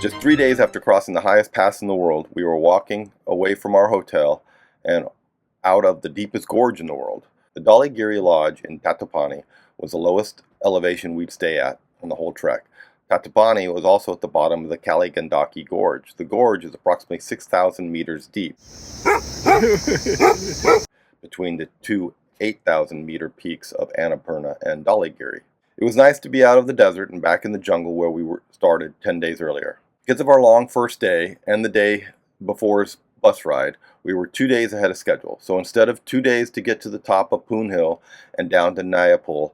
Just 3 days after crossing the highest pass in the world, we were walking away from our hotel and out of the deepest gorge in the world. The Dhaulagiri Lodge in Tatopani was the lowest elevation we'd stay at on the whole trek. Tatopani was also at the bottom of the Kaligandaki Gorge. The gorge is approximately 6,000 meters deep between the two 8,000 meter peaks of Annapurna and Dhaulagiri. It was nice to be out of the desert and back in the jungle where we were started 10 days earlier. Because of our long first day and the day before's bus ride, we were 2 days ahead of schedule. So instead of 2 days to get to the top of Poon Hill and down to Nepal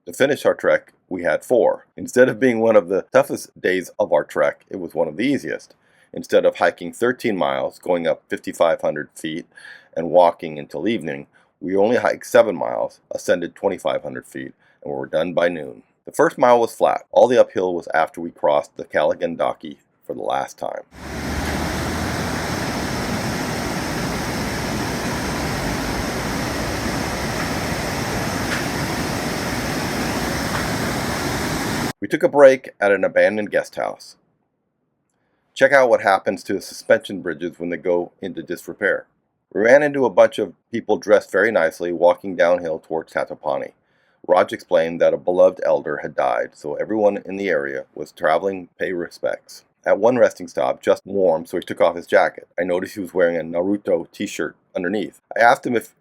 to finish our trek, we had 4. Instead of being one of the toughest days of our trek, it was one of the easiest. Instead of hiking 13 miles, going up 5,500 feet, and walking until evening, we only hiked 7 miles, ascended 2,500 feet, and were done by noon. The first mile was flat. All the uphill was after we crossed the Kaligandaki for the last time. We took a break at an abandoned guest house. Check out what happens to suspension bridges when they go into disrepair. We ran into a bunch of people dressed very nicely walking downhill towards Tatopani. Raj explained that a beloved elder had died, so everyone in the area was traveling to pay respects. At one resting stop, just warm, so he took off his jacket. I noticed he was wearing a Naruto t-shirt underneath. I asked him if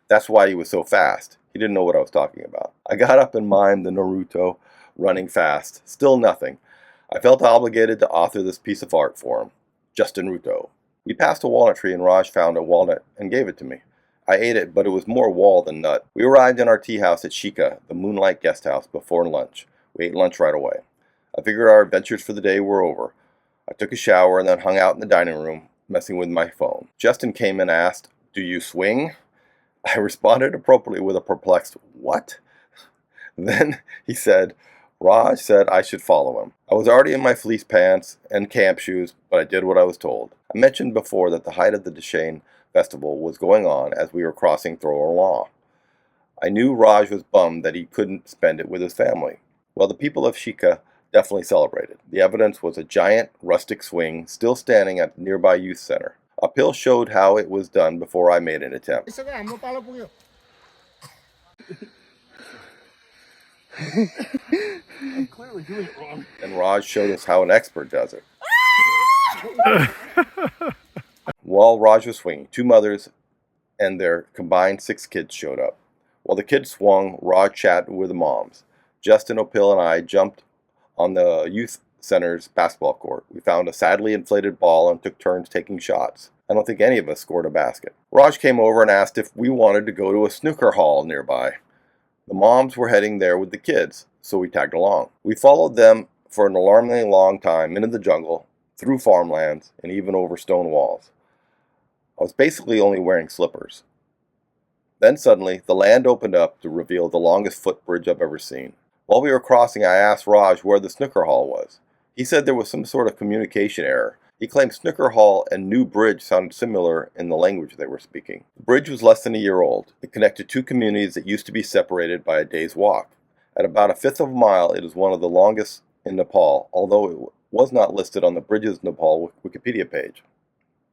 that's why he was so fast. He didn't know what I was talking about. I got up and mimed the Naruto running fast. Still nothing. I felt obligated to author this piece of art for him. Just Naruto. We passed a walnut tree and Raj found a walnut and gave it to me. I ate it, but it was more wall than nut. We arrived in our tea house at Shikha, the moonlight guest house, before lunch. We ate lunch right away. I figured our adventures for the day were over. I took a shower and then hung out in the dining room, messing with my phone. Justin came and asked, "Do you swing?" I responded appropriately with a perplexed, "What?" Then he said, Raj said I should follow him. I was already in my fleece pants and camp shoes, but I did what I was told. I mentioned before that the height of the Deshane festival was going on as we were crossing Thrower Law. I knew Raj was bummed that he couldn't spend it with his family. Well, the people of Shikha definitely celebrated. The evidence was a giant rustic swing still standing at the nearby youth center. Uphill showed how it was done before I made an attempt. I'm clearly doing it wrong. And Raj showed us how an expert does it. While Raj was swinging, 2 mothers and their combined 6 kids showed up. While the kids swung, Raj chatted with the moms. Justin, Opil, and I jumped on the youth center's basketball court. We found a sadly inflated ball and took turns taking shots. I don't think any of us scored a basket. Raj came over and asked if we wanted to go to a snooker hall nearby. The moms were heading there with the kids, so we tagged along. We followed them for an alarmingly long time into the jungle, through farmlands, and even over stone walls. I was basically only wearing slippers. Then suddenly, the land opened up to reveal the longest footbridge I've ever seen. While we were crossing, I asked Raj where the snooker hall was. He said there was some sort of communication error. He claimed snooker hall and new bridge sounded similar in the language they were speaking. The bridge was less than a year old. It connected 2 communities that used to be separated by a day's walk. At about 1/5 of a mile, it is one of the longest in Nepal, although it was not listed on the Bridges Nepal Wikipedia page.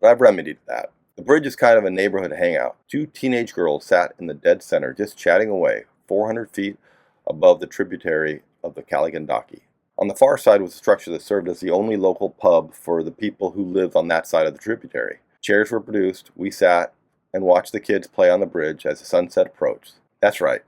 But I've remedied that. The bridge is kind of a neighborhood hangout. 2 teenage girls sat in the dead center just chatting away, 400 feet above the tributary of the Kaligandaki. On the far side was a structure that served as the only local pub for the people who lived on that side of the tributary. Chairs were produced, we sat, and watched the kids play on the bridge as the sunset approached. That's right,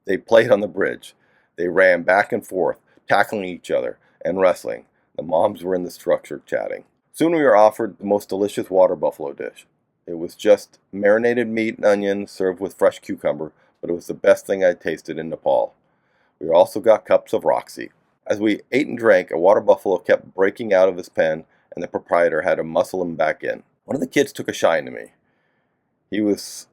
they played on the bridge. They ran back and forth, tackling each other and wrestling. The moms were in the structure chatting. Soon we were offered the most delicious water buffalo dish. It was just marinated meat and onions served with fresh cucumber, but it was the best thing I'd tasted in Nepal. We also got cups of Roxy. As we ate and drank, a water buffalo kept breaking out of his pen, and the proprietor had to muscle him back in. One of the kids took a shine to me. He was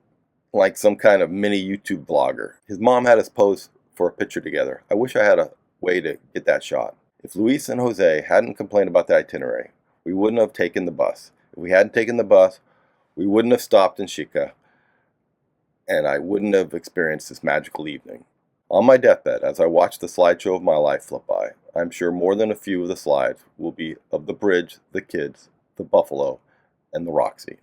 like some kind of mini YouTube vlogger. His mom had us pose for a picture together. I wish I had a way to get that shot. If Luis and Jose hadn't complained about the itinerary, we wouldn't have taken the bus. If we hadn't taken the bus, we wouldn't have stopped in Shikha, and I wouldn't have experienced this magical evening. On my deathbed, as I watch the slideshow of my life flip by, I'm sure more than a few of the slides will be of the bridge, the kids, the buffalo, and the Roxy.